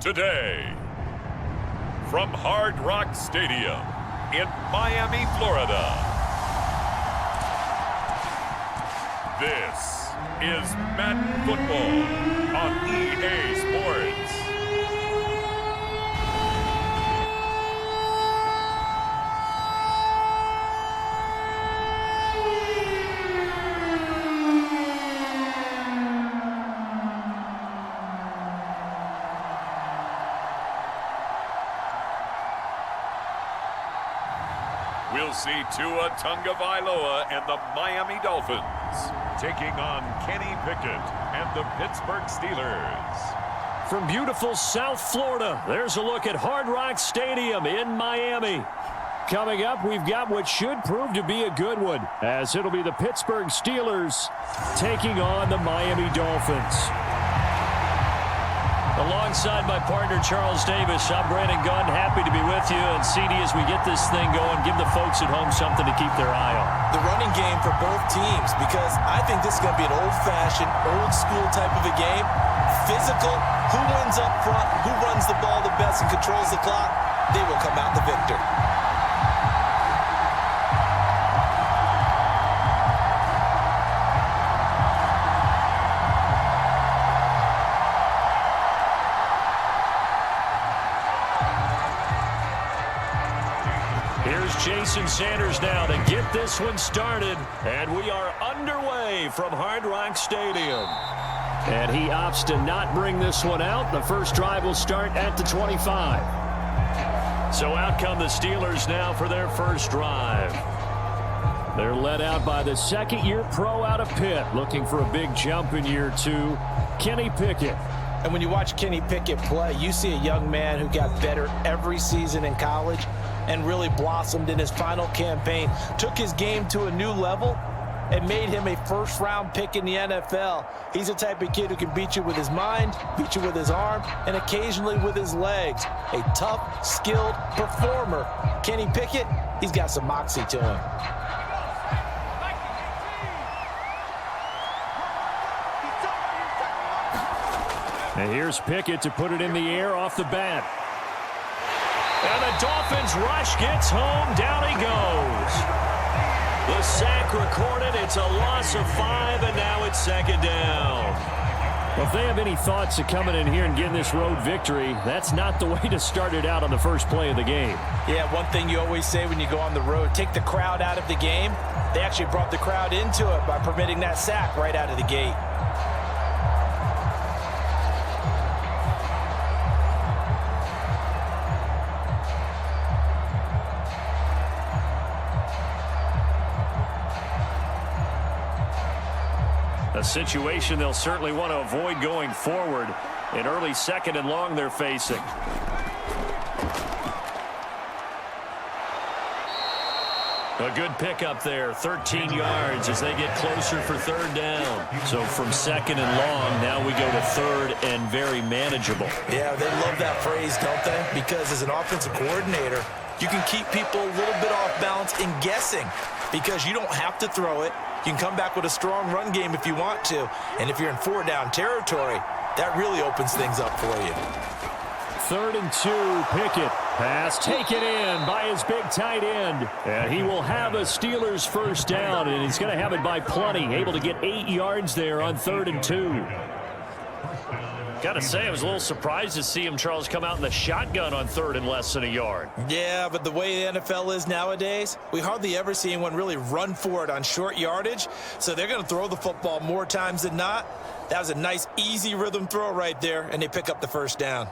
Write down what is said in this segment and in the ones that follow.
today. From Hard Rock Stadium in Miami, Florida, this is Madden Football on EA Sports. We'll see Tua Tagovailoa and the Miami Dolphins taking on Kenny Pickett and the Pittsburgh Steelers. From beautiful South Florida, there's a look at Hard Rock Stadium in Miami. Coming up, we've got what should prove to be a good one, as it'll be the Pittsburgh Steelers taking on the Miami Dolphins. Alongside my partner, Charles Davis, I'm Brandon Gunn. Happy to be with you. And CD, as we get this thing going, give the folks at home something to keep their eye on. The running game for both teams, because I think this is going to be an old-fashioned, old-school type of a game. Physical, who wins up front, who runs the ball the best and controls the clock, they will come out the victor. Jason Sanders now to get this one started, and we are underway from Hard Rock Stadium. And he opts to not bring this one out. The first drive will start at the 25. So out come the Steelers now for their first drive. They're led out by the second-year pro out of Pitt, looking for a big jump in year two, Kenny Pickett. And when you watch Kenny Pickett play, you see a young man who got better every season in college and really blossomed in his final campaign, took his game to a new level, and made him a first-round pick in the NFL. He's the type of kid who can beat you with his mind, beat you with his arm, and occasionally with his legs. A tough, skilled performer. Kenny Pickett, he's got some moxie to him. And here's Pickett to put it in the air off the bat. And the Dolphins rush gets home. Down he goes. The sack recorded. It's a loss of 5, and now it's second down. Well, if they have any thoughts of coming in here and getting this road victory, that's not the way to start it out on the first play of the game. Yeah, one thing you always say when you go on the road, take the crowd out of the game. They actually brought the crowd into it by permitting that sack right out of the gate. A situation they'll certainly want to avoid going forward. An early second and long they're facing. A good pickup there, 13 yards as they get closer for third down. So from second and long, now we go to third and very manageable. Yeah, they love that phrase, don't they? Because as an offensive coordinator, you can keep people a little bit off balance in guessing because you don't have to throw it. You can come back with a strong run game if you want to. And if you're in 4-down territory, that really opens things up for you. 3rd and 2, Pickett. Pass taken in by his big tight end. And he will have a Steelers first down, and he's going to have it by plenty. Able to get 8 yards there on 3rd and 2. Got to say, I was a little surprised to see him, Charles, come out in the shotgun on 3rd and less than a yard. Yeah, but the way the NFL is nowadays, we hardly ever see anyone really run for it on short yardage. So they're going to throw the football more times than not. That was a nice, easy rhythm throw right there, and they pick up the first down.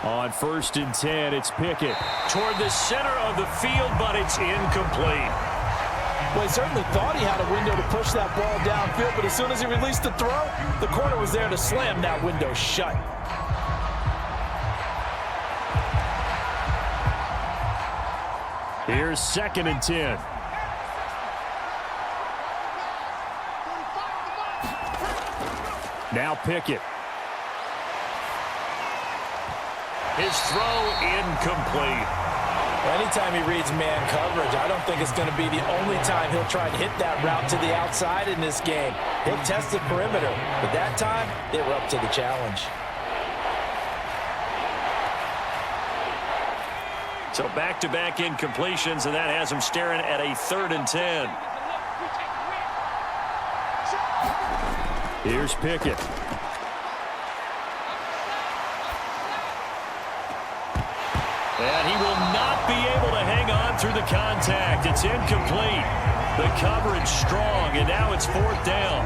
On 1st and 10, it's Pickett. Toward the center of the field, but it's incomplete. Well, he certainly thought he had a window to push that ball downfield, but as soon as he released the throw, the corner was there to slam that window shut. Here's 2nd and 10. Now Pickett. His throw incomplete. Anytime he reads man coverage, I don't think it's going to be the only time he'll try to hit that route to the outside in this game. He'll test the perimeter, but that time, they were up to the challenge. So back-to-back incompletions, and that has him staring at a 3rd and 10. Here's Pickett. And he will not be able to hang on through the contact. It's incomplete. The coverage strong, and now it's 4th down.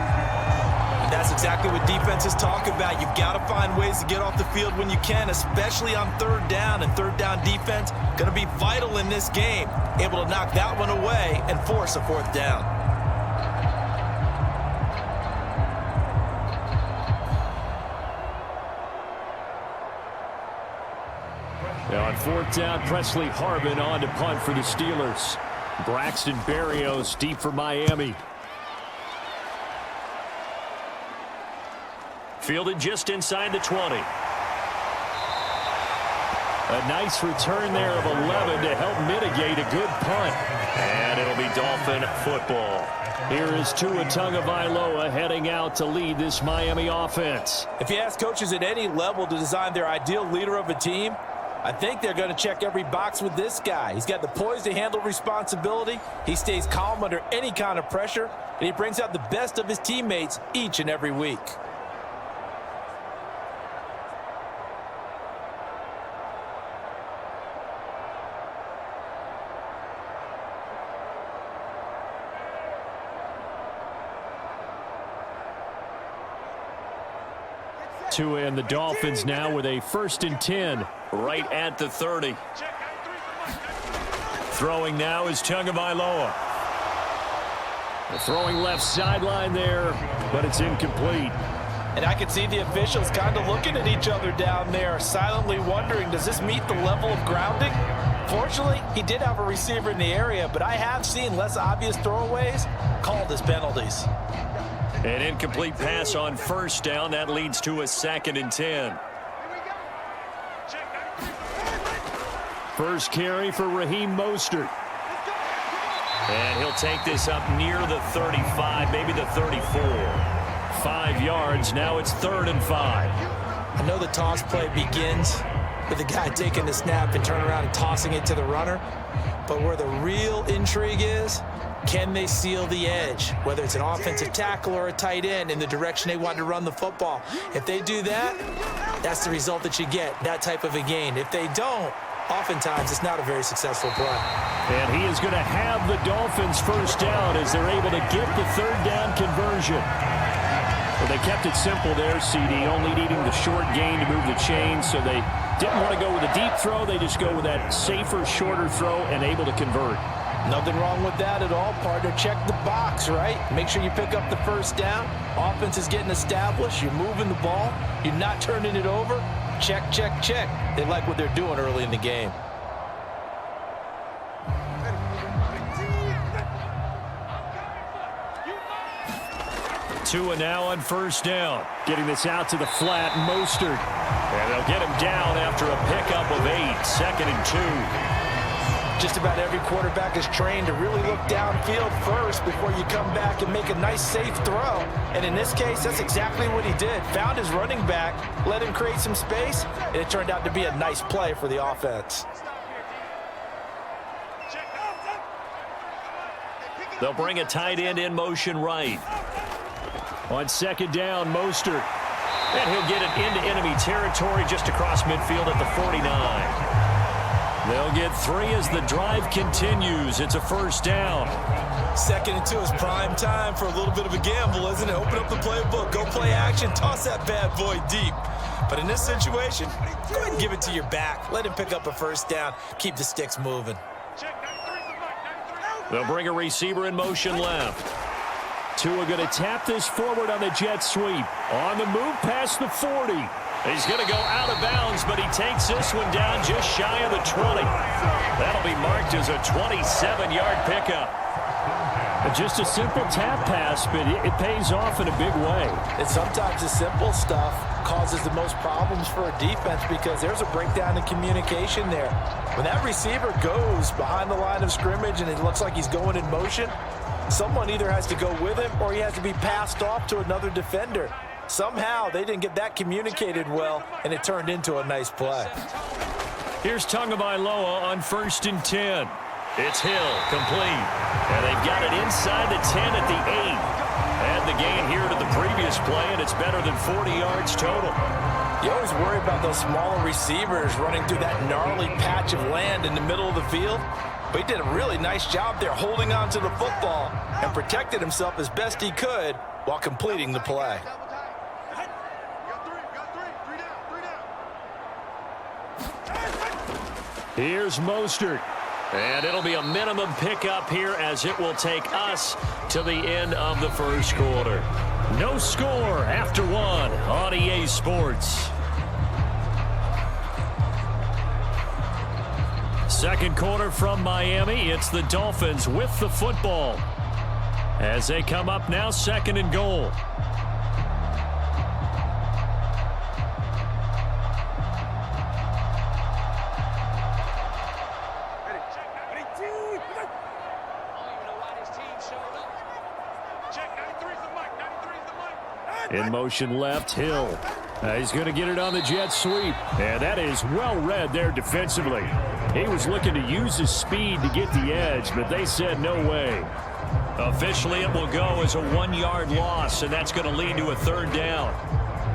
And that's exactly what defenses talk about. You've got to find ways to get off the field when you can, especially on 3rd down. And 3rd down defense going to be vital in this game. Able to knock that one away and force a 4th down. Now on 4th down, Presley Harvin on to punt for the Steelers. Braxton Berrios deep for Miami. Fielded just inside the 20. A nice return there of 11 to help mitigate a good punt. And it'll be Dolphin football. Here is Tua Tagovailoa heading out to lead this Miami offense. If you ask coaches at any level to design their ideal leader of a team, I think they're going to check every box with this guy. He's got the poise to handle responsibility. He stays calm under any kind of pressure, and he brings out the best of his teammates each and every week. Tua and the Dolphins now with a 1st and 10 right at the 30. Throwing now is Tagovailoa. Throwing left sideline there, but it's incomplete. And I can see the officials kind of looking at each other down there, silently wondering, does this meet the level of grounding? Fortunately, he did have a receiver in the area, but I have seen less obvious throwaways called as penalties. An incomplete pass on 1st down. That leads to a 2nd and 10. First carry for Raheem Mostert. And he'll take this up near the 35, maybe the 34. 5 yards. Now it's 3rd and 5. I know the toss play begins with the guy taking the snap and turning around and tossing it to the runner. But where the real intrigue is, can they seal the edge, whether it's an offensive tackle or a tight end, in the direction they want to run the football? If they do that, that's the result that you get, that type of a gain. If they don't, oftentimes it's not a very successful play. And he is going to have the Dolphins 1st down as they're able to get the 3rd down conversion. Well, they kept it simple there, CD, only needing the short gain to move the chains, so they didn't want to go with a deep throw. They just go with that safer, shorter throw and able to convert. Nothing wrong with that at all, partner. Check the box, right? Make sure you pick up the 1st down. Offense is getting established. You're moving the ball. You're not turning it over. Check, check, check. They like what they're doing early in the game. Tua now on 1st down. Getting this out to the flat, Mostert. And they'll get him down after a pickup of 8. 2nd and 2. Just about every quarterback is trained to really look downfield first before you come back and make a nice, safe throw. And in this case, that's exactly what he did. Found his running back, let him create some space, and it turned out to be a nice play for the offense. They'll bring a tight end in motion right. On 2nd down, Mostert. And he'll get it into enemy territory just across midfield at the 49. They'll get 3 as the drive continues. It's a 1st down. 2nd and 2 is prime time for a little bit of a gamble, isn't it? Open up the playbook, go play action, toss that bad boy deep. But in this situation, go ahead and give it to your back. Let him pick up a 1st down. Keep the sticks moving. They'll bring a receiver in motion left. Tua going to tap this forward on the jet sweep. On the move past the 40. He's going to go out of bounds, but he takes this one down just shy of the 20. That'll be marked as a 27-yard pickup. Just a simple tap pass, but it pays off in a big way. And sometimes the simple stuff causes the most problems for a defense because there's a breakdown in communication there. When that receiver goes behind the line of scrimmage and it looks like he's going in motion, someone either has to go with him or he has to be passed off to another defender. Somehow they didn't get that communicated well, and it turned into a nice play. Here's Tagovailoa on 1st and 10. It's Hill, complete. And they've got it inside the 10 at the 8. And the gain here to the previous play, and it's better than 40 yards total. You always worry about those smaller receivers running through that gnarly patch of land in the middle of the field. But he did a really nice job there holding on to the football and protected himself as best he could while completing the play. Here's Mostert. And it'll be a minimum pickup here as it will take us to the end of the first quarter. No score after 1 on EA Sports. Second quarter from Miami. It's the Dolphins with the football as they come up now 2nd and goal. In motion left, Hill. He's going to get it on the jet sweep. And that is well read there defensively. He was looking to use his speed to get the edge, but they said no way. Officially, it will go as a 1-yard loss, and that's going to lead to a 3rd down.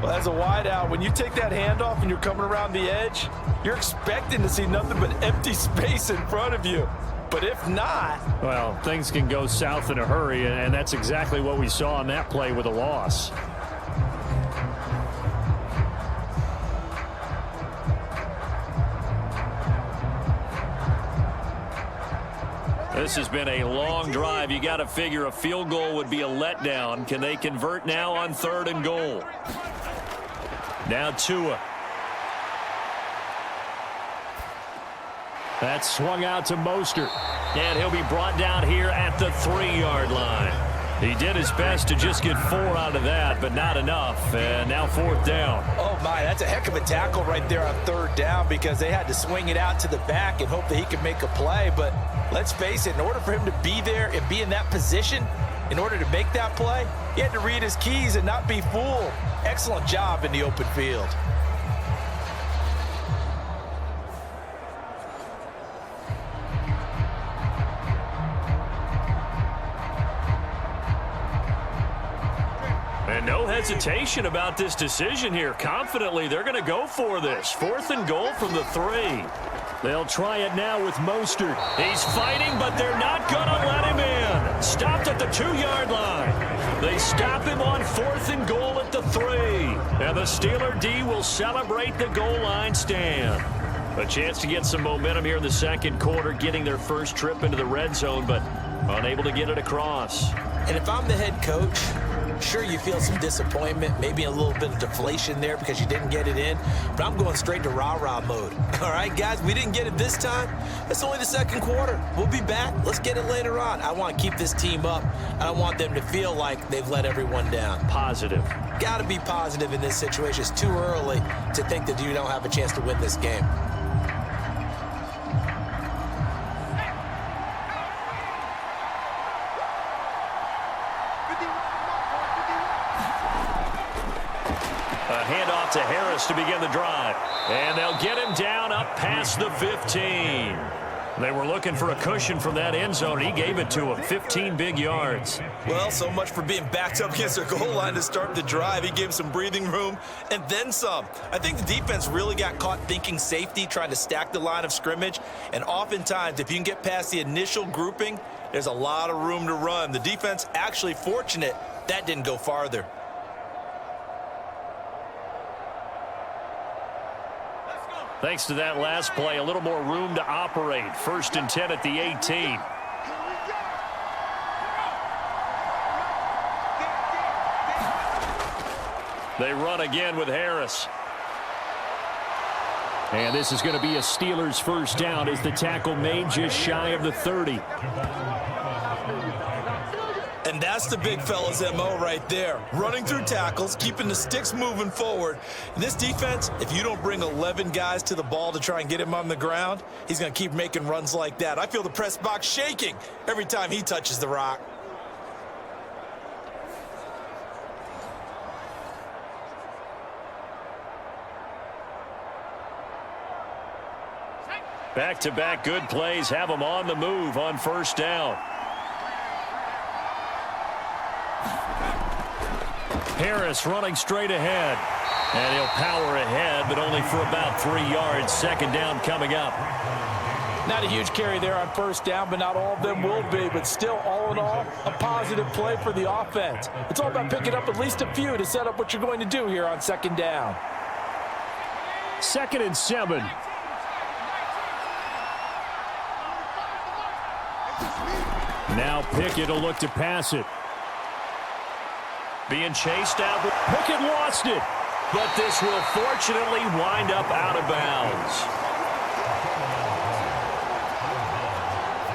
Well, as a wideout, when you take that handoff and you're coming around the edge, you're expecting to see nothing but empty space in front of you. But if not... Well, things can go south in a hurry, and that's exactly what we saw on that play with a loss. This has been a long drive. You got to figure a field goal would be a letdown. Can they convert now on 3rd and goal? Now Tua. That's swung out to Mostert. And he'll be brought down here at the 3-yard line. He did his best to just get 4 out of that, but not enough. And now 4th down. Oh, my, that's a heck of a tackle right there on 3rd down because they had to swing it out to the back and hope that he could make a play. But let's face it, in order for him to be there and be in that position, in order to make that play, he had to read his keys and not be fooled. Excellent job in the open field. And no hesitation about this decision here. Confidently, they're going to go for this. 4th and goal from the 3. They'll try it now with Mostert. He's fighting, but they're not going to let him in. Stopped at the 2-yard line. They stop him on 4th and goal at the 3. And the Steeler D will celebrate the goal line stand. A chance to get some momentum here in the second quarter, getting their first trip into the red zone, but unable to get it across. And if I'm the head coach, sure, you feel some disappointment, maybe a little bit of deflation there because you didn't get it in, but I'm going straight to rah-rah mode. All right, guys, we didn't get it this time. It's only the second quarter. We'll be back. Let's get it later on. I want to keep this team up. I don't want them to feel like they've let everyone down. Positive. Got to be positive in this situation. It's too early to think that you don't have a chance to win this game. Handoff to Harris to begin the drive. And they'll get him down up past the 15. They were looking for a cushion from that end zone. He gave it to him. 15 big yards. Well, so much for being backed up against their goal line to start the drive. He gave him some breathing room and then some. I think the defense really got caught thinking safety, trying to stack the line of scrimmage. And oftentimes, if you can get past the initial grouping, there's a lot of room to run. The defense actually fortunate that didn't go farther. Thanks to that last play, a little more room to operate. 1st and 10 at the 18. They run again with Harris. And this is going to be a Steelers first down as the tackle made just shy of the 30. And that's the big fella's MO right there. Running through tackles, keeping the sticks moving forward. In this defense, if you don't bring 11 guys to the ball to try and get him on the ground, he's going to keep making runs like that. I feel the press box shaking every time he touches the rock. Back-to-back good plays have them on the move on first down. Harris running straight ahead. And he'll power ahead, but only for about 3 yards. Second down coming up. Not a huge carry there on first down, but not all of them will be. But still, all in all, a positive play for the offense. It's all about picking up at least a few to set up what you're going to do here on second down. 2nd and 7. Now Pickett will look to pass it. Being chased out. Pickett lost it. But this will fortunately wind up out of bounds.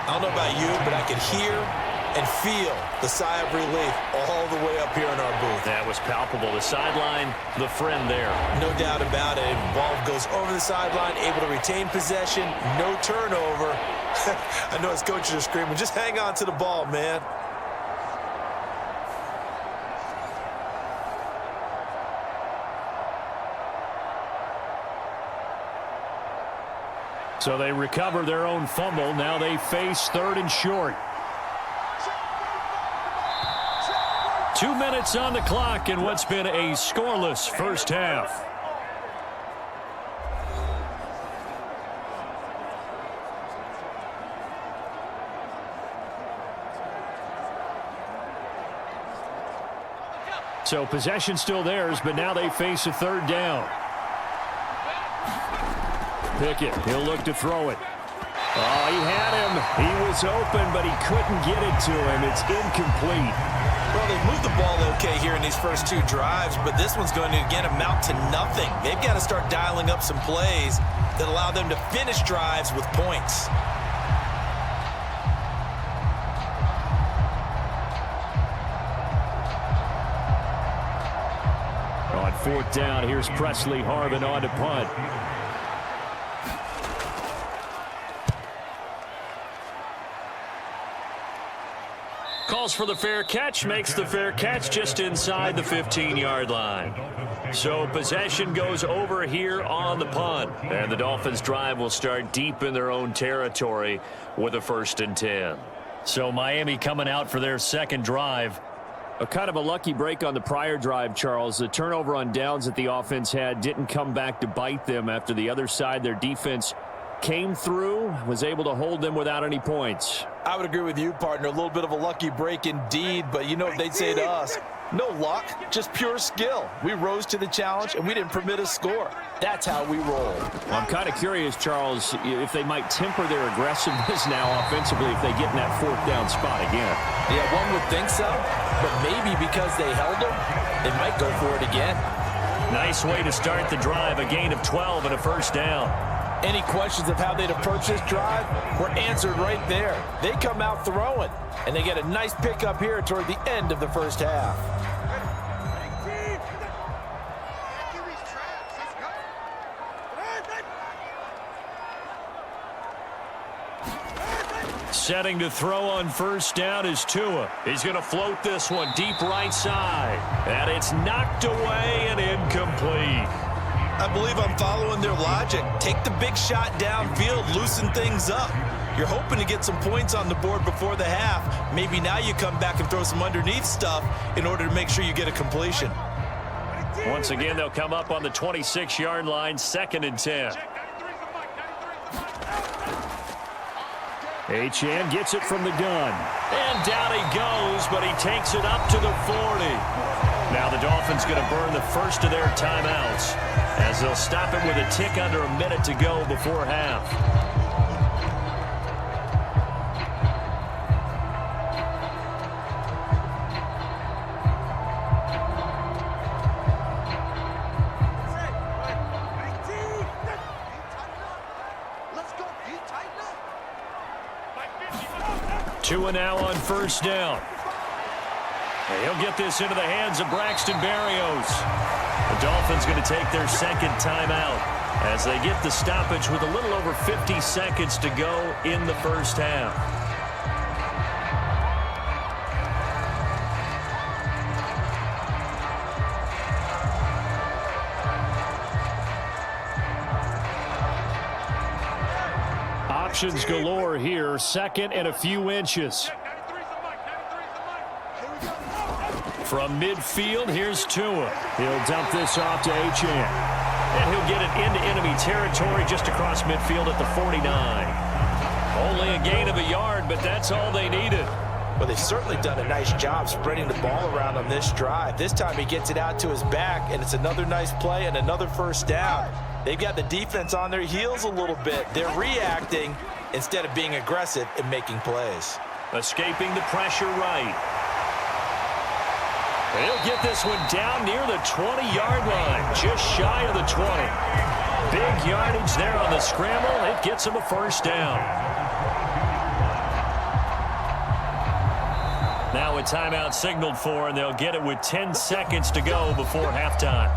I don't know about you, but I could hear and feel the sigh of relief all the way up here in our booth. That was palpable. The sideline, the friend there. No doubt about it. Ball goes over the sideline, able to retain possession, no turnover. I know his coaches are screaming, just hang on to the ball, man. So they recover their own fumble. Now they face 3rd and short. 2 minutes on the clock in what's been a scoreless first half. So possession still theirs, but now they face a 3rd down. Pickett, he'll look to throw it. Oh, he had him. He was open, but he couldn't get it to him. It's incomplete. Well, they've moved the ball okay here in these first 2 drives, but this one's going to, again, amount to nothing. They've got to start dialing up some plays that allow them to finish drives with points. On 4th down, here's Presley Harvin on to punt. Calls for the fair catch, makes the fair catch just inside the 15-yard line. So possession goes over here on the punt. And the Dolphins drive will start deep in their own territory with a 1st and 10. So Miami coming out for their 2nd drive. A kind of a lucky break on the prior drive, Charles. The turnover on downs that the offense had didn't come back to bite them after the other side. Their defense came through, was able to hold them without any points. I would agree with you, partner. A little bit of a lucky break indeed, but you know what they'd say to us? No luck, just pure skill. We rose to the challenge, and we didn't permit a score. That's how we roll. Well, I'm kind of curious, Charles, if they might temper their aggressiveness now offensively if they get in that 4th down spot again. Yeah, one would think so, but maybe because they held them, they might go for it again. Nice way to start the drive, a gain of 12 and a 1st down. Any questions of how they'd approach this drive were answered right there. They come out throwing, and they get a nice pickup here toward the end of the first half. Setting to throw on 1st down is Tua. He's going to float this one deep right side. And it's knocked away and incomplete. I believe I'm following their logic. Take the big shot downfield, loosen things up. You're hoping to get some points on the board before the half. Maybe now you come back and throw some underneath stuff in order to make sure you get a completion. Once again, they'll come up on the 26-yard line, 2nd and 10. Achane gets it from the gun. And down he goes, but he takes it up to the 40. Now the Dolphins going to burn the first of their timeouts as they'll stop it with a tick under a minute to go before half. Tua now on 1st down. And he'll get this into the hands of Braxton Berrios. The Dolphins going to take their second timeout as they get the stoppage with a little over 50 seconds to go in the first half. Options galore here. Second and a few inches. From midfield, here's Tua. He'll dump this off to Achane. And he'll get it into enemy territory just across midfield at the 49. Only a gain of a yard, but that's all they needed. Well, they've certainly done a nice job spreading the ball around on this drive. This time he gets it out to his back, and it's another nice play and another first down. They've got the defense on their heels a little bit. They're reacting instead of being aggressive and making plays. Escaping the pressure right. He'll get this one down near the 20-yard line, just shy of the 20. Big yardage there on the scramble. It gets him a first down. Now a timeout signaled for, and they'll get it with 10 seconds to go before halftime.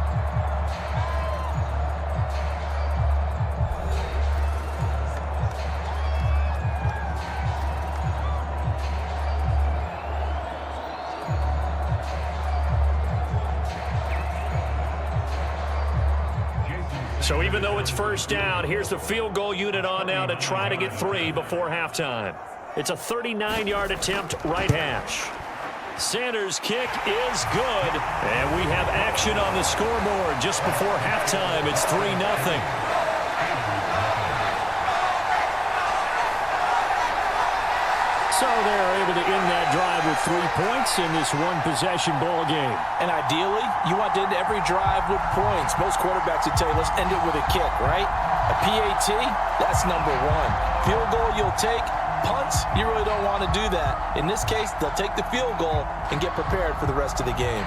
So even though it's first down, here's the field goal unit on now to try to get 3 before halftime. It's a 39-yard attempt, right hash. Sanders' kick is good, and we have action on the scoreboard just before halftime. It's 3-0. So they're able to end that drive with 3 points in this one-possession ball game. And ideally, you want to end every drive with points. Most quarterbacks would tell you, let's end it with a kick, right? A PAT, that's number 1. Field goal you'll take. Punts, you really don't want to do that. In this case, they'll take the field goal and get prepared for the rest of the game.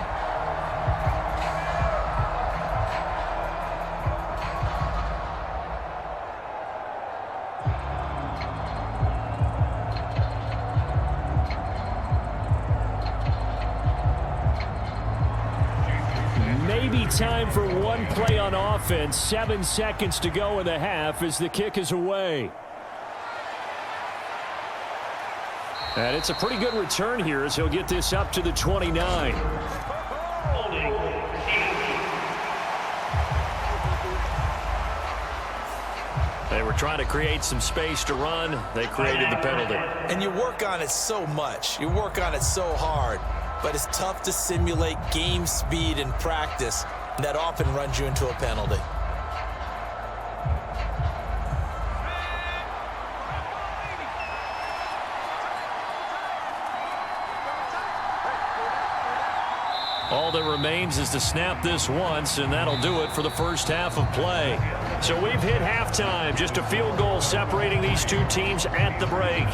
Maybe time for one play on offense. 7 seconds to go in the half as the kick is away. And it's a pretty good return here as he'll get this up to the 29. They were trying to create some space to run. They created the penalty. And you work on it so much. You work on it so hard. But it's tough to simulate game speed in practice. That often runs you into a penalty. All that remains is to snap this once, and that'll do it for the first half of play. So we've hit halftime. Just a field goal separating these two teams at the break.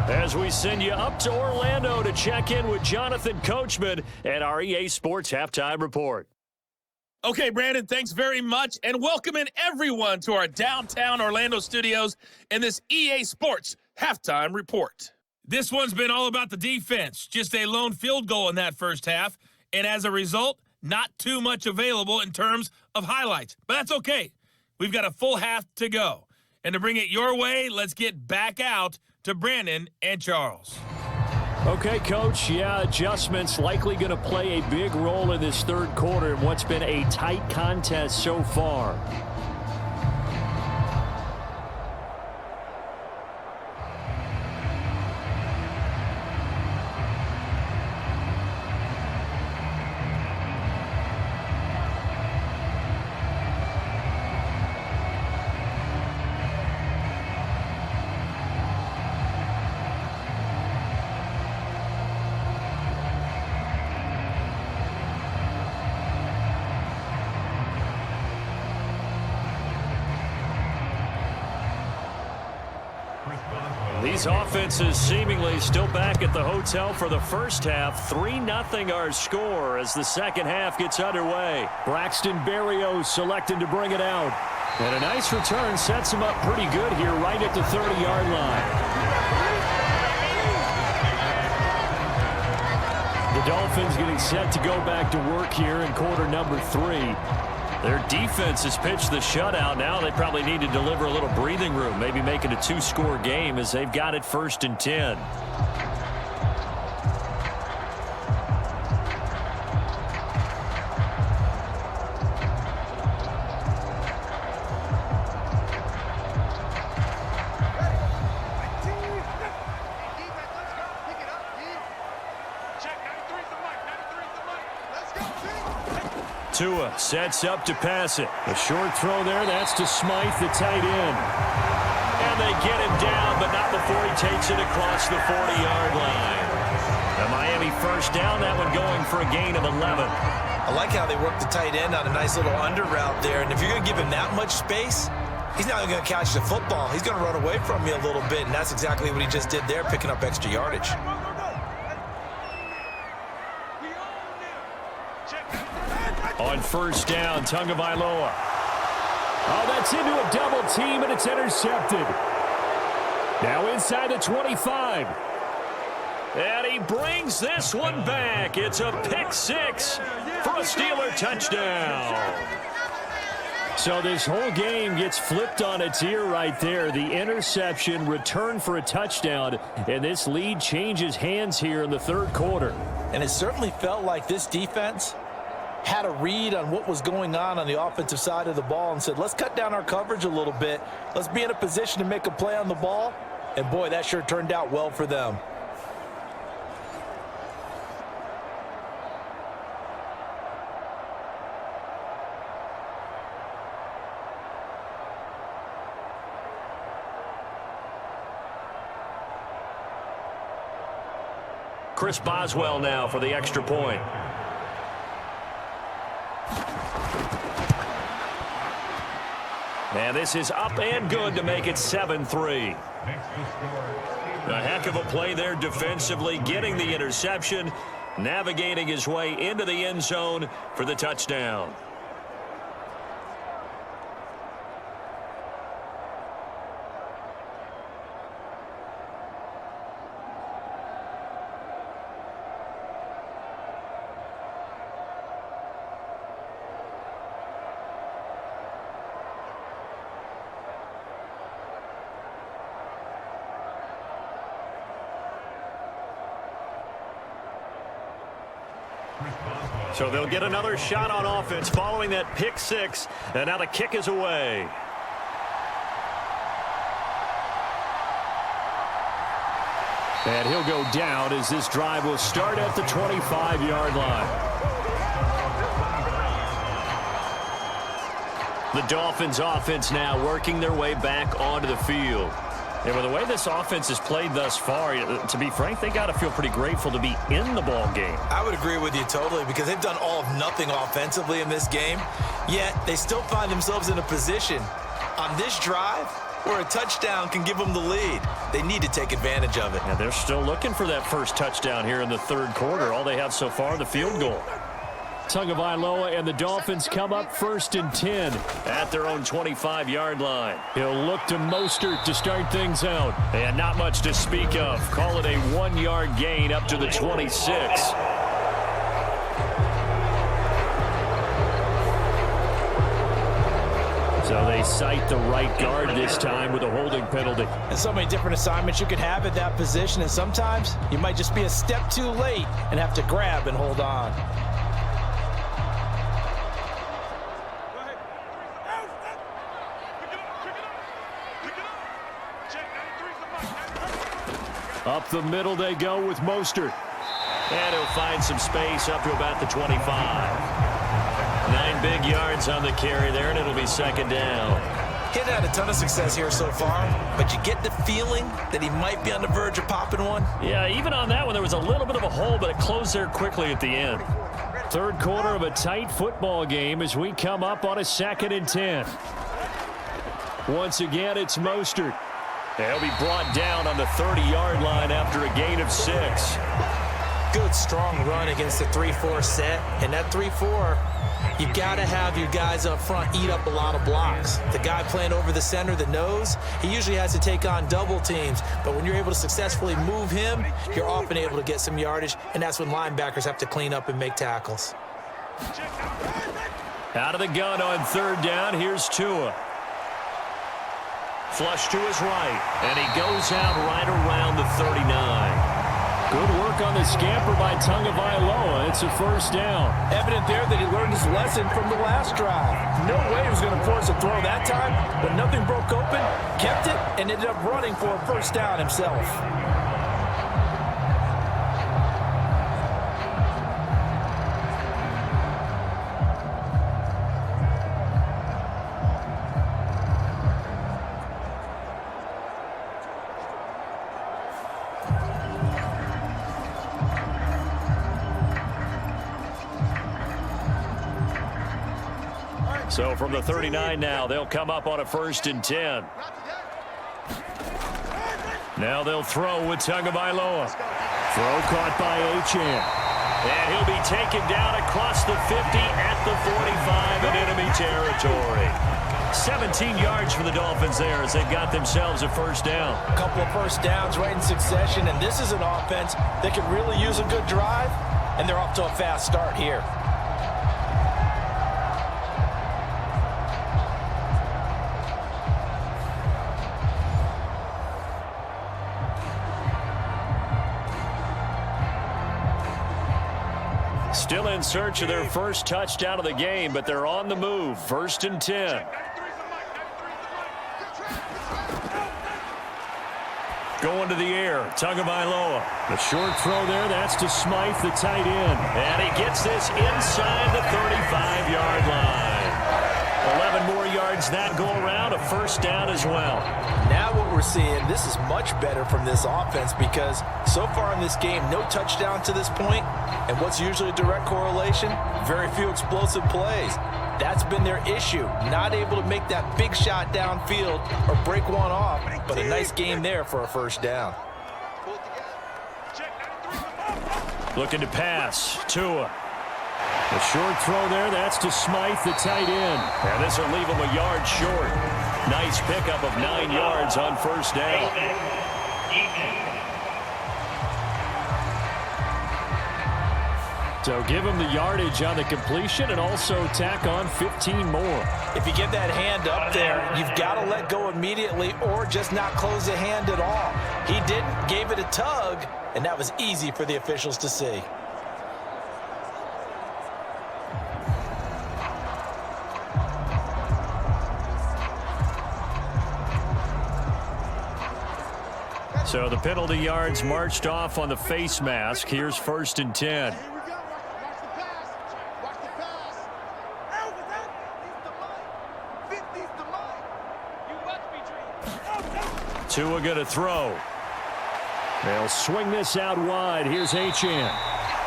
As we send you up to Orlando to check in with Jonathan Coachman at our EA Sports Halftime Report. Okay, Brandon, thanks very much, and welcome in everyone to our downtown Orlando studios in this EA Sports Halftime Report. This one's been all about the defense. Just a lone field goal in that first half, and as a result, not too much available in terms of highlights. But that's okay. We've got a full half to go. And to bring it your way, let's get back out to Brandon and Charles. Okay, Coach. Yeah, adjustments likely going to play a big role in this third quarter in what's been a tight contest so far. These offenses seemingly still back at the hotel for the first half. 3-0 our score as the second half gets underway. Braxton Berrios selected to bring it out. And a nice return sets him up pretty good here right at the 30-yard line. The Dolphins getting set to go back to work here in quarter number 3. Their defense has pitched the shutout. Now they probably need to deliver a little breathing room, maybe make it a 2-score game as they've got it 1st and 10. Tua sets up to pass it. A short throw there. That's to Smythe, the tight end. And they get him down, but not before he takes it across the 40-yard line. The Miami first down, that one going for a gain of 11. I like how they work the tight end on a nice little under route there. And if you're going to give him that much space, he's not even going to catch the football. He's going to run away from you a little bit, and that's exactly what he just did there, picking up extra yardage. On first down, Tagovailoa. Oh, that's into a double team, and it's intercepted. Now inside the 25. And he brings this one back. It's a pick 6 for a Steeler touchdown. So this whole game gets flipped on its ear right there. The interception, return for a touchdown, and this lead changes hands here in the 3rd quarter. And it certainly felt like this defense had a read on what was going on the offensive side of the ball and said, let's cut down our coverage a little bit. Let's be in a position to make a play on the ball. And, boy, that sure turned out well for them. Chris Boswell now for the extra point. And this is up and good to make it 7-3. A heck of a play there defensively, getting the interception, navigating his way into the end zone for the touchdown. So they'll get another shot on offense following that pick 6, and now the kick is away. And he'll go down as this drive will start at the 25-yard line. The Dolphins offense now working their way back onto the field. And with the way this offense has played thus far, to be frank, they got to feel pretty grateful to be in the ball game. I would agree with you totally because they've done all of nothing offensively in this game, yet they still find themselves in a position on this drive where a touchdown can give them the lead. They need to take advantage of it. And they're still looking for that first touchdown here in the 3rd quarter. All they have so far, the field goal. Tagovailoa and the Dolphins come up 1st and 10 at their own 25-yard line. He'll look to Mostert to start things out. And not much to speak of. Call it a 1-yard gain up to the 26. So they cite the right guard this time with a holding penalty. And so many different assignments you could have at that position, and sometimes you might just be a step too late and have to grab and hold on. Up the middle they go with Mostert. And he'll find some space up to about the 25. 9 big yards on the carry there, and it'll be 2nd down. He hasn't had a ton of success here so far, but you get the feeling that he might be on the verge of popping one. Yeah, even on that one, there was a little bit of a hole, but it closed there quickly at the end. 3rd quarter of a tight football game as we come up on a 2nd and 10. Once again, it's Mostert. He'll be brought down on the 30-yard line after a gain of 6. Good, strong run against the 3-4 set. And that 3-4, you got to have your guys up front eat up a lot of blocks. The guy playing over the center, the nose, he usually has to take on double teams. But when you're able to successfully move him, you're often able to get some yardage, and that's when linebackers have to clean up and make tackles. Out of the gun on third down, here's Tua. Flush to his right, and he goes out right around the 39. Good work on the scamper by Tagovailoa. It's a first down. Evident there that he learned his lesson from the last drive. No way he was going to force a throw that time, but nothing broke open, kept it, and ended up running for a first down himself. So from the 39 now, they'll come up on a 1st and 10. Now they'll throw with Tagovailoa. Throw caught by Achane. And he'll be taken down across the 50 at the 45 in enemy territory. 17 yards for the Dolphins there as they've got themselves a first down. A couple of first downs right in succession, and this is an offense that could really use a good drive, and they're off to a fast start here. Still in search of their first touchdown of the game, but they're on the move. 1st and 10. Going to the air, Tagovailoa. The short throw there, that's to Smythe, the tight end. And he gets this inside the 35-yard line. 11 more yards that go around, a first down as well. Now what we're seeing, this is much better from this offense because so far in this game, no touchdown to this point, and what's usually a direct correlation, very few explosive plays. That's been their issue, not able to make that big shot downfield or break one off, but a nice game there for a first down. Looking to pass, Tua. The short throw there, that's to Smythe, the tight end. And this will leave him a yard short. Nice pickup of 9 yards on first down. So give him the yardage on the completion and also tack on 15 more. If you get that hand up there, you've got to let go immediately or just not close the hand at all. He didn't, gave it a tug, and that was easy for the officials to see. So the penalty yards marched off on the face mask. Here's 1st and 10. Tua going to throw. They'll swing this out wide. Here's Achane.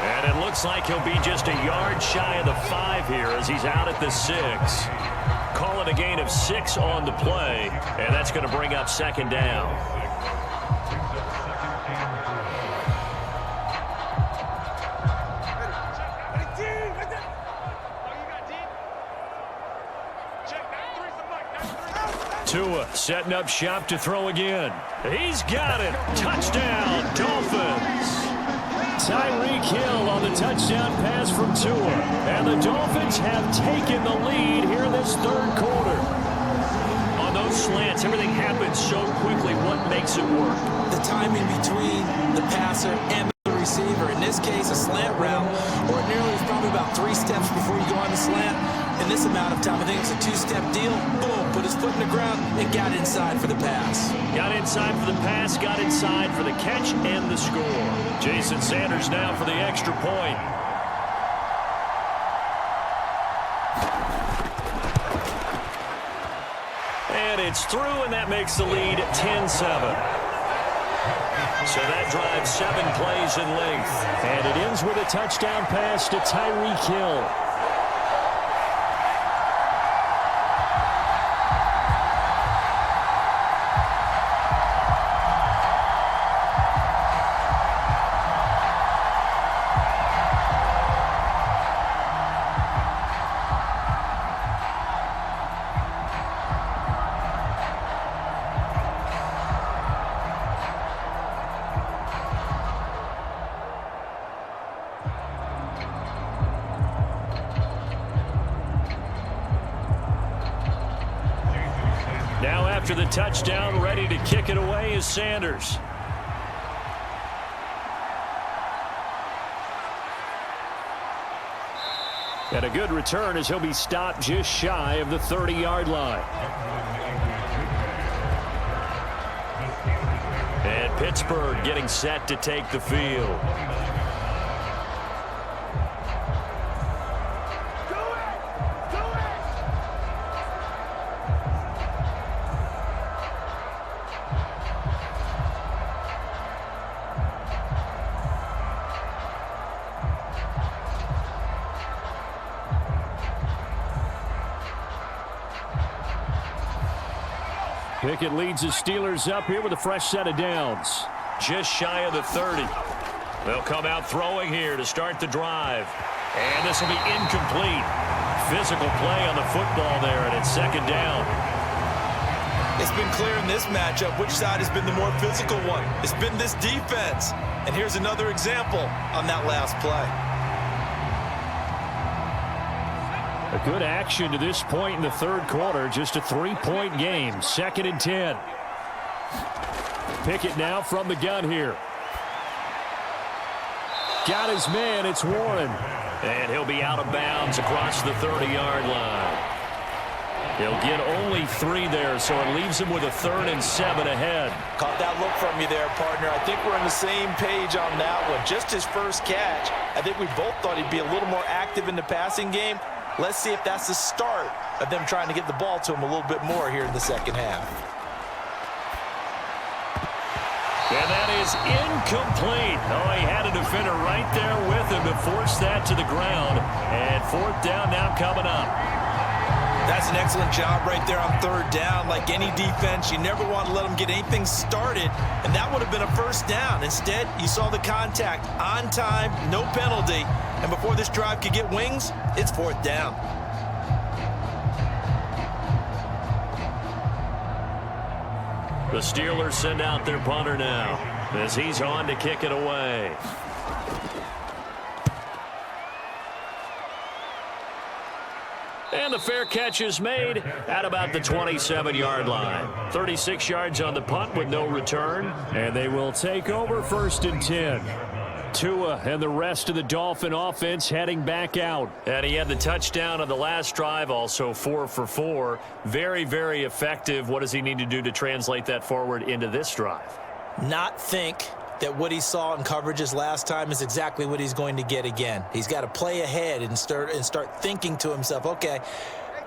And it looks like he'll be just a yard shy of the 5 here as he's out at the 6. Call it a gain of 6 on the play, and that's going to bring up 2nd down. Tua setting up shop to throw again. He's got it. Touchdown, Dolphins. Tyreek Hill on the touchdown pass from Tua. And the Dolphins have taken the lead here in this 3rd quarter. On those slants, everything happens so quickly. What makes it work? The timing between the passer and the receiver. In this case, a slant route. Ordinarily, it's probably about 3 steps before you go on the slant. In this amount of time, I think it's a 2-step deal. Boom, put his foot in the ground and got inside for the pass. Got inside for the pass, got inside for the catch and the score. Jason Sanders now for the extra point. And it's through, and that makes the lead 10-7. So that drives 7 plays in length. And it ends with a touchdown pass to Tyreek Hill. Now after the touchdown, ready to kick it away is Sanders. And a good return as he'll be stopped just shy of the 30-yard line. And Pittsburgh getting set to take the field. Pickett leads the Steelers up here with a fresh set of downs. Just shy of the 30. They'll come out throwing here to start the drive. And this will be incomplete. Physical play on the football there, and it's second down. It's been clear in this matchup which side has been the more physical one. It's been this defense. And here's another example on that last play. A good action to this point in the third quarter. Just a 3-point game. 2nd and 10. Pickett now from the gun here. Got his man. It's Warren. And he'll be out of bounds across the 30-yard line. He'll get only 3 there, so it leaves him with a 3rd and 7 ahead. Caught that look from you there, partner. I think we're on the same page on that one. Just his first catch. I think we both thought he'd be a little more active in the passing game. Let's see if that's the start of them trying to get the ball to him a little bit more here in the second half. And that is incomplete. Oh, he had a defender right there with him to force that to the ground. And 4th down now coming up. That's an excellent job right there on 3rd down. Like any defense, you never want to let them get anything started, and that would have been a 1st down. Instead, you saw the contact on time, no penalty, and before this drive could get wings, it's 4th down. The Steelers send out their punter now as he's on to kick it away. And the fair catch is made at about the 27-yard line. 36 yards on the punt with no return. And they will take over 1st and 10. Tua and the rest of the Dolphin offense heading back out. And he had the touchdown on the last drive, also 4 for 4. Very, very effective. What does he need to do to translate that forward into this drive? Not think that what he saw in coverages last time is exactly what he's going to get again. He's got to play ahead and start thinking to himself, okay,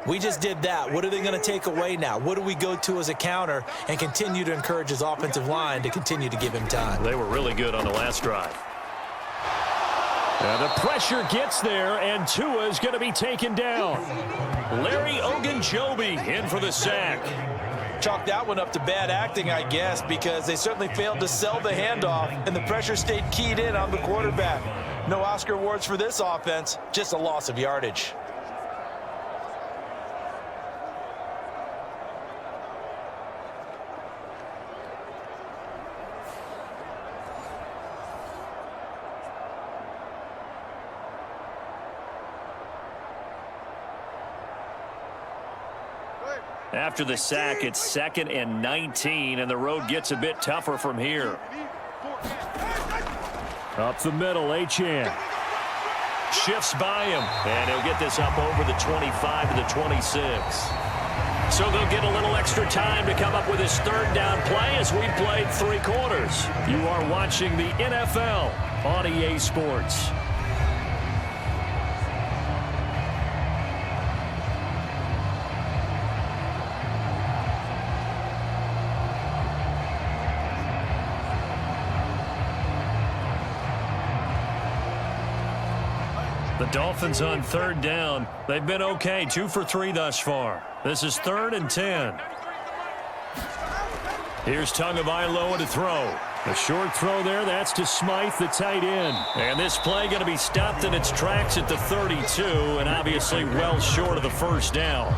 we just did that. What are they going to take away now? What do we go to as a counter? And continue to encourage his offensive line to continue to give him time. They were really good on the last drive. And the pressure gets there, and Tua is going to be taken down. Larry Ogunjobi in for the sack. Chalk that one up to bad acting, I guess, because they certainly failed to sell the handoff, and the pressure stayed keyed in on the quarterback. No Oscar awards for this offense, just a loss of yardage. After the sack, it's 2nd and 19, and the road gets a bit tougher from here. Up the middle, Achane. Shifts by him, and he'll get this up over the 25 to the 26. So they'll get a little extra time to come up with his 3rd down play as we played 3 quarters. You are watching the NFL on EA Sports. The Dolphins on 3rd down. They've been okay, 2 for 3 thus far. This is 3rd and 10. Here's Tagovailoa to throw. A short throw there, that's to Smythe, the tight end. And this play going to be stopped in its tracks at the 32, and obviously well short of the 1st down.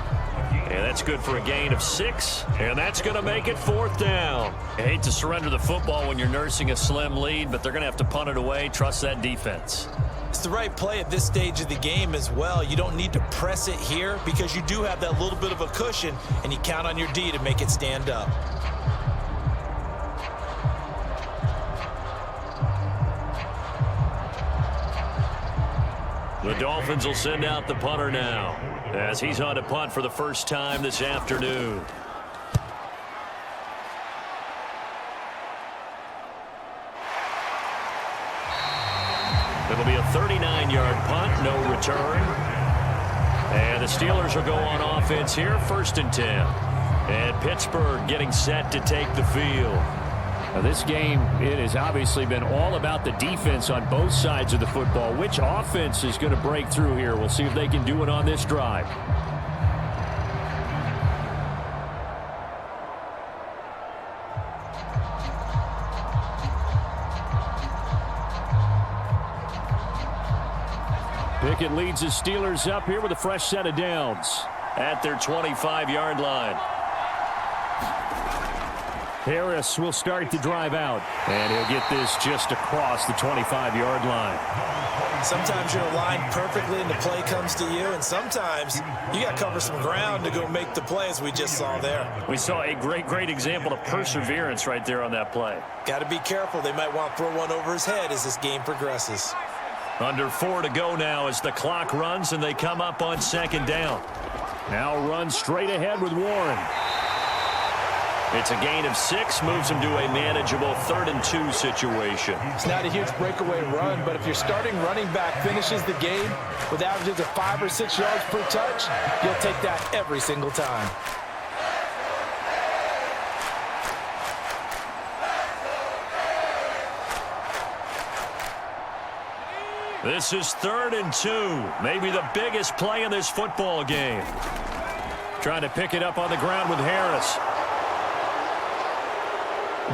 And that's good for a gain of 6, and that's going to make it 4th down. I hate to surrender the football when you're nursing a slim lead, but they're going to have to punt it away. Trust that defense. It's the right play at this stage of the game as well. You don't need to press it here because you do have that little bit of a cushion, and you count on your D to make it stand up. The Dolphins will send out the punter now as he's on to punt for the first time this afternoon. It'll be a 39-yard punt, no return. And the Steelers will go on offense here, 1st and 10. And Pittsburgh getting set to take the field. Now this game, it has obviously been all about the defense on both sides of the football. Which offense is going to break through here? We'll see if they can do it on this drive. Pickett leads the Steelers up here with a fresh set of downs at their 25-yard line. Harris will start to drive out, and he'll get this just across the 25-yard line. Sometimes you're aligned perfectly and the play comes to you, and sometimes you got to cover some ground to go make the play, as we just saw there. We saw a great example of perseverance right there on that play. Got to be careful. They might want to throw one over his head as this game progresses. Under 4 to go now as the clock runs and they come up on 2nd down. Now run straight ahead with Warren. It's a gain of 6, moves him to a manageable 3rd and 2 situation. It's not a huge breakaway run, but if your starting running back finishes the game with averages of 5 or 6 yards per touch, you'll take that every single time. This is 3rd and 2, maybe the biggest play in this football game. Trying to pick it up on the ground with Harris.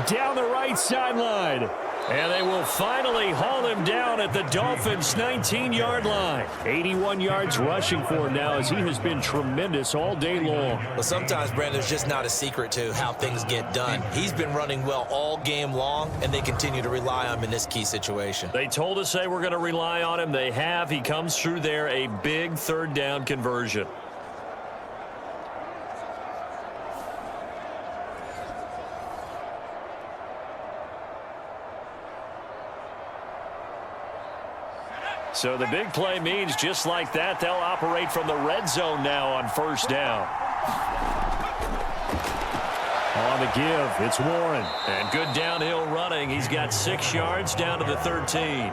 Down the right sideline. And they will finally haul him down at the Dolphins' 19-yard line. 81 yards rushing for him now as he has been tremendous all day long. Well, sometimes, Brandon, there's just not a secret to how things get done. He's been running well all game long, and they continue to rely on him in this key situation. They told us they were going to rely on him. They have. He comes through there, a big 3rd down conversion. So the big play means just like that, they'll operate from the red zone now on 1st down. On the give, it's Warren. And good downhill running. He's got 6 yards down to the 13.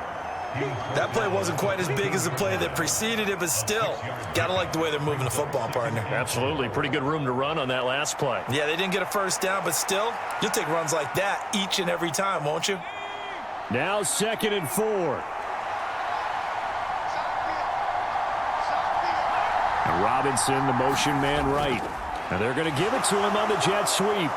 That play wasn't quite as big as the play that preceded it, but still, gotta like the way they're moving the football, partner. Absolutely. Pretty good room to run on that last play. Yeah, they didn't get a 1st down, but still, you'll take runs like that each and every time, won't you? Now 2nd and 4. Robinson, the motion man right. And they're going to give it to him on the jet sweep.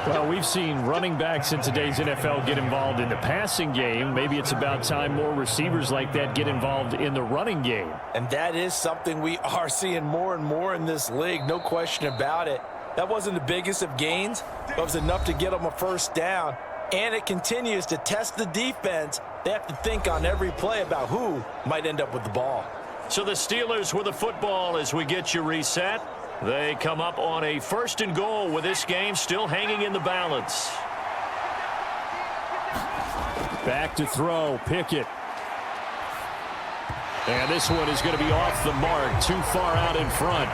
Well, we've seen running backs in today's NFL get involved in the passing game. Maybe it's about time more receivers like that get involved in the running game. And that is something we are seeing more and more in this league, no question about it. That wasn't the biggest of gains, but it was enough to get them a 1st down. And it continues to test the defense. They have to think on every play about who might end up with the ball. So the Steelers with the football as we get you reset. They come up on a 1st and goal with this game still hanging in the balance. Back to throw, Pickett. And this one is going to be off the mark, too far out in front.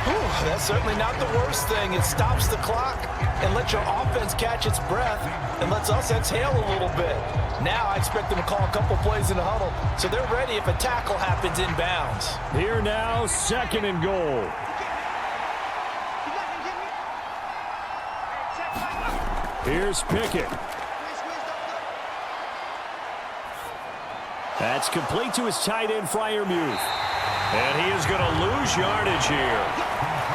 Whew, that's certainly not the worst thing. It stops the clock and lets your offense catch its breath and lets us exhale a little bit. Now I expect them to call a couple plays in the huddle, so they're ready if a tackle happens inbounds. Here now, 2nd and goal. Here's Pickett. That's complete to his tight end, Freiermuth. And he is going to lose yardage here.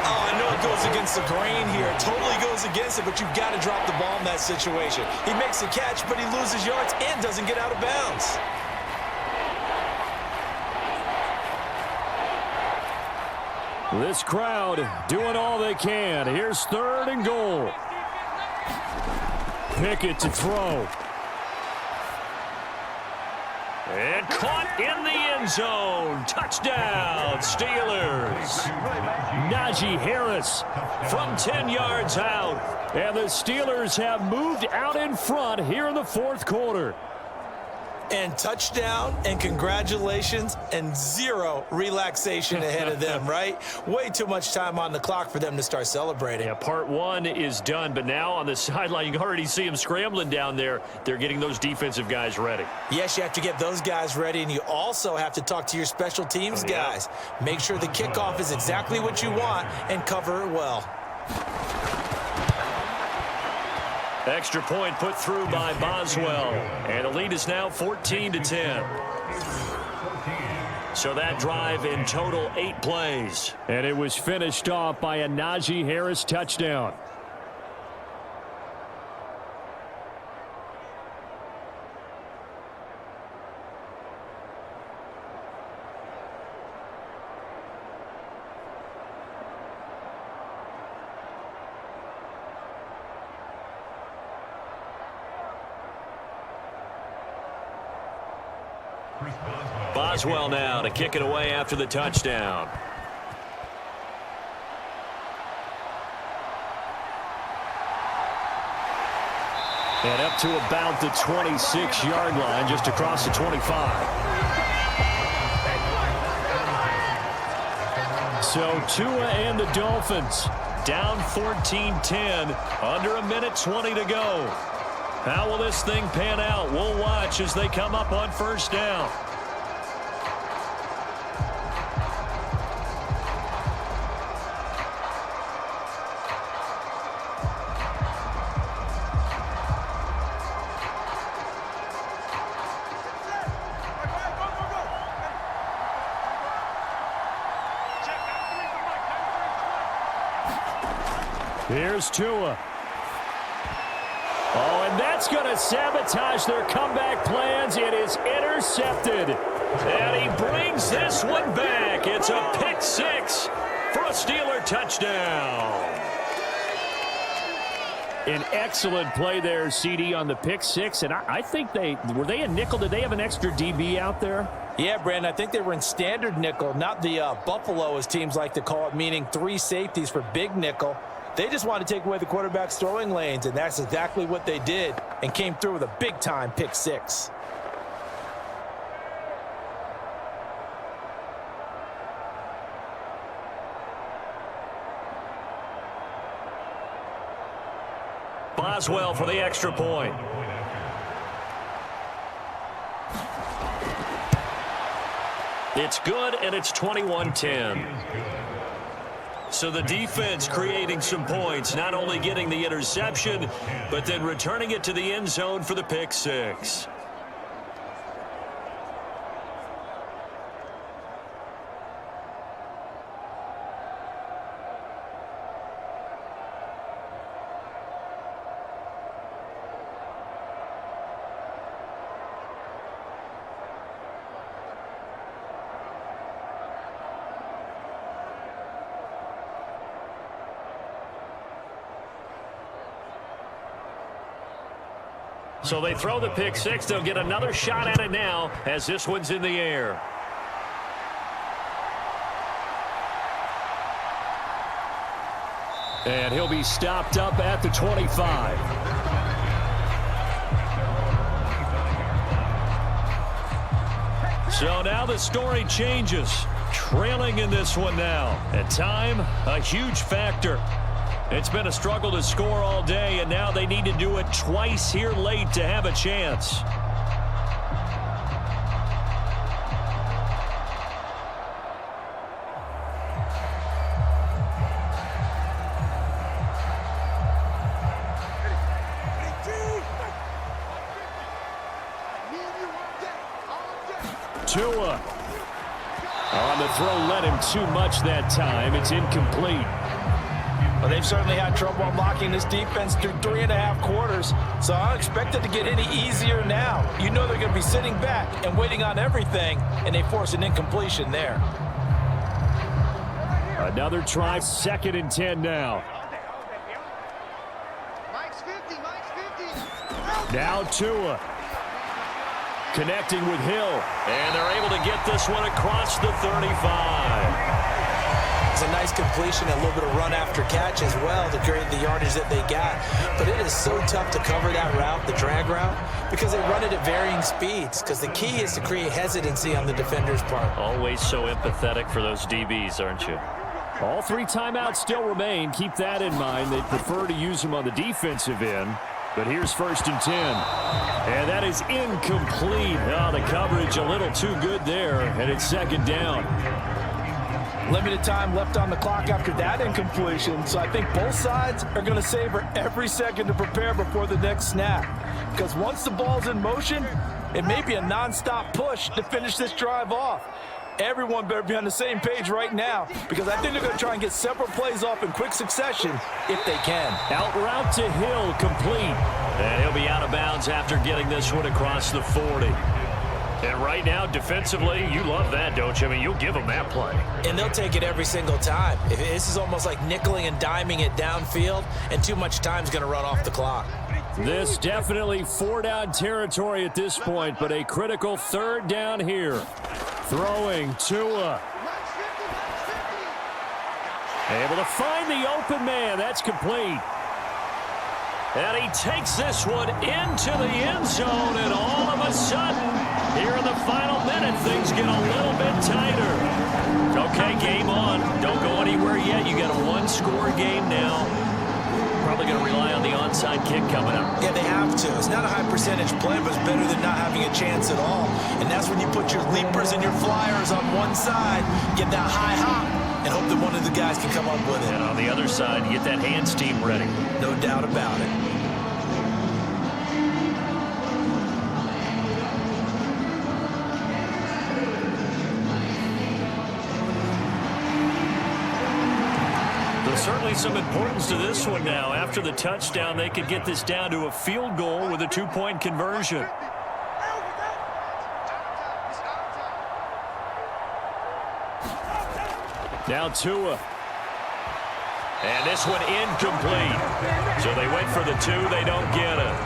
Oh, I know it goes against the grain here. It totally goes against it, but you've got to drop the ball in that situation. He makes the catch, but he loses yards and doesn't get out of bounds. This crowd doing all they can. Here's 3rd and goal. Pickett to throw. And caught in the end zone. Touchdown, Steelers. Najee Harris from 10 yards out. And the Steelers have moved out in front here in the fourth quarter. And touchdown, and congratulations, and zero relaxation ahead of them, right? Way too much time on the clock for them to start celebrating. Yeah, part one is done, but now on the sideline, you can already see them scrambling down there. They're getting those defensive guys ready. Yes, you have to get those guys ready, and you also have to talk to your special teams guys. Make sure the kickoff is exactly what you want and cover it well. Extra point put through by Boswell. And the lead is now 14-10. So that drive in total 8 plays. And it was finished off by a Najee Harris touchdown. Boswell now to kick it away after the touchdown. And up to about the 26-yard line, just across the 25. So Tua and the Dolphins down 14-10, under a minute 20 to go. How will this thing pan out? We'll watch as they come up on first down. Here's Tua. Oh, and that's going to sabotage their comeback plans. It is intercepted. And he brings this one back. It's a pick six for a Steeler touchdown. An excellent play there, CD, on the pick six. And I think were they a nickel? Did they have an extra DB out there? Yeah, Brandon, I think they were in standard nickel, not the Buffalo, as teams like to call it, meaning 3 safeties for big nickel. They just wanted to take away the quarterback's throwing lanes, and that's exactly what they did, and came through with a big-time pick six. Boswell for the extra point. It's good, and it's 21-10. So the defense creating some points, not only getting the interception, but then returning it to the end zone for the pick six. So they throw the pick six. They'll get another shot at it now as this one's in the air. And he'll be stopped up at the 25. So now the story changes. Trailing in this one now. At time, a huge factor. It's been a struggle to score all day, and now they need to do it twice here late to have a chance. Tua on the throw, led him too much that time. It's incomplete. Well, they've certainly had trouble unlocking this defense through 3.5 quarters, so I don't expect it to get any easier now. You know they're going to be sitting back and waiting on everything, and they force an incompletion there. Another try, 2nd and 10 now. Mike's 50, Mike's 50. Now Tua. Connecting with Hill. And they're able to get this one across the 35. It's a nice completion, a little bit of run after catch as well to create the yardage that they got. But it is so tough to cover that route, the drag route, because they run it at varying speeds. Because the key is to create hesitancy on the defender's part. Always so empathetic for those DBs, aren't you? All 3 timeouts still remain. Keep that in mind. They prefer to use them on the defensive end. But here's 1st and 10. And that is incomplete. Oh, the coverage a little too good there. And it's 2nd down. Limited time left on the clock after that incompletion, so I think both sides are going to savor every second to prepare before the next snap. Because once the ball's in motion, it may be a nonstop push to finish this drive off. Everyone better be on the same page right now, because I think they're going to try and get several plays off in quick succession if they can. Out route to Hill, complete. And he'll be out of bounds after getting this one across the 40. And right now, defensively, you love that, don't you? I mean, you'll give them that play. And they'll take it every single time. This is almost like nickeling and diming it downfield, and too much time's going to run off the clock. This definitely 4-down territory at this point, but a critical 3rd down here. Throwing Tua. Able to find the open man. That's complete. And he takes this one into the end zone, and all of a sudden, here in the final minute, things get a little bit tighter. Okay, game on. Don't go anywhere yet. You got a 1-score game now. Probably going to rely on the onside kick coming up. Yeah, they have to. It's not a high percentage play, but it's better than not having a chance at all. And that's when you put your leapers and your flyers on one side, get that high hop, and hope that one of the guys can come up with it. And on the other side, you get that hands team ready. No doubt about it. Certainly some importance to this one now. After the touchdown, they could get this down to a field goal with a 2-point conversion. Now Tua. And this one incomplete. So they went for the 2. They don't get it.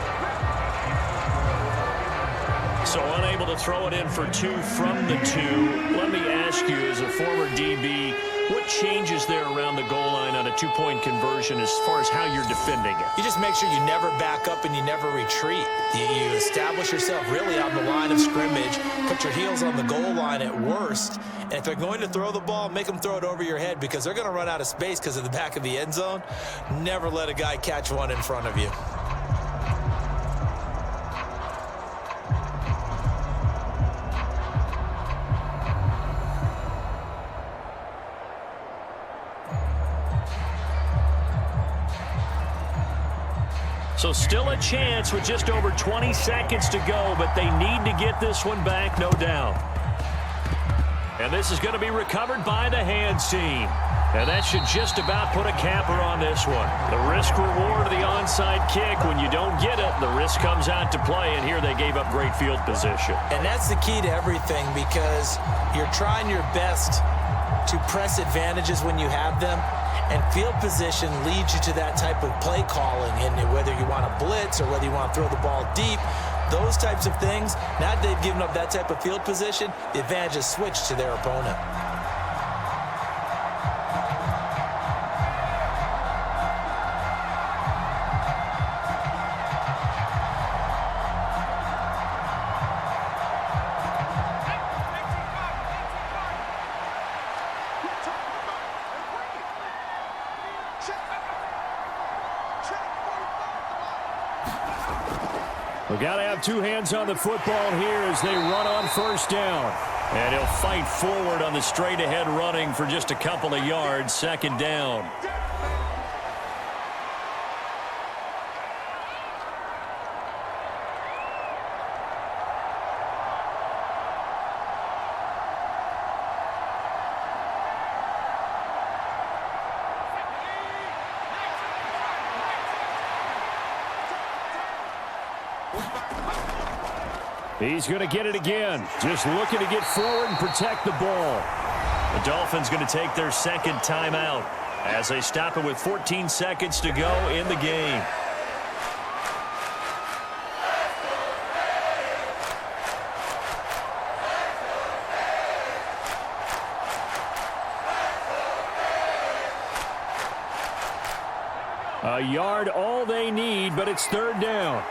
So unable to throw it in for 2 from the 2. Let me ask you, as a former DB, what changes there around the goal line on a 2-point conversion as far as how you're defending it? You just make sure you never back up and you never retreat. You establish yourself really on the line of scrimmage, put your heels on the goal line at worst, and if they're going to throw the ball, make them throw it over your head because they're going to run out of space because of the back of the end zone. Never let a guy catch one in front of you. So still a chance with just over 20 seconds to go, but they need to get this one back, no doubt. And this is going to be recovered by the hands team. And that should just about put a capper on this one. The risk-reward of the onside kick, when you don't get it, the risk comes out to play, and here they gave up great field position. And that's the key to everything, because you're trying your best to press advantages when you have them. And field position leads you to that type of play calling, and whether you want to blitz or whether you want to throw the ball deep, those types of things, now that they've given up that type of field position, the advantage is switched to their opponent. We got to have 2 hands on the football here as they run on 1st down. And he'll fight forward on the straight-ahead running for just a couple of yards, 2nd down. He's going to get it again. Just looking to get forward and protect the ball. The Dolphins going to take their 2nd timeout as they stop it with 14 seconds to go in the game. A yard, all they need, but it's third down.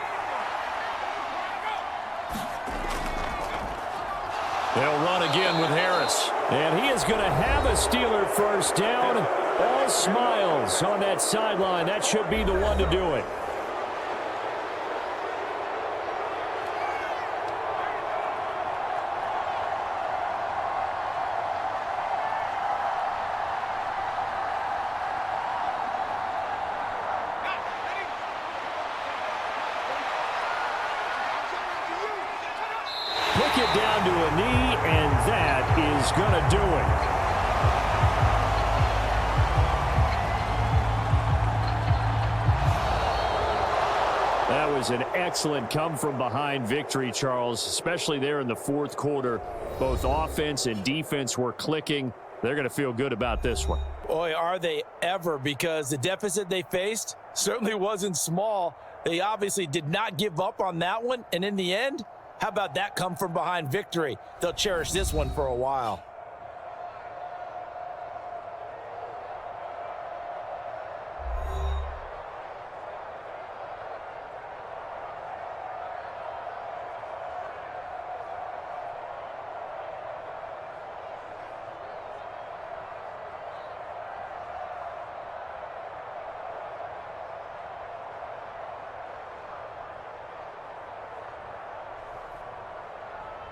They'll run again with Harris. And he is going to have a Steeler first down. All smiles on that sideline. That should be the one to do it. Took it down to a knee, and that is going to do it. That was an excellent come-from-behind victory, Charles, especially there in the fourth quarter. Both offense and defense were clicking. They're going to feel good about this one. Boy, are they ever, because the deficit they faced certainly wasn't small. They obviously did not give up on that one, and in the end, how about that come-from-behind victory? They'll cherish this one for a while.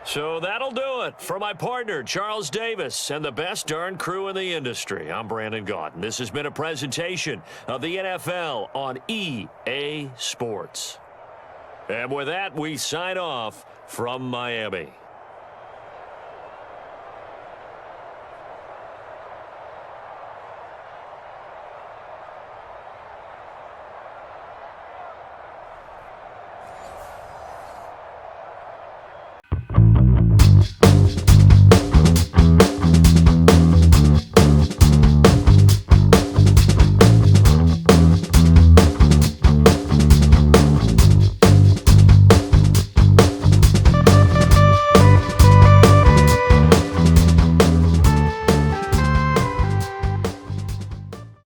So that'll do it for my partner, Charles Davis, and the best darn crew in the industry. I'm Brandon Gaudin. This has been a presentation of the NFL on EA Sports. And with that, we sign off from Miami.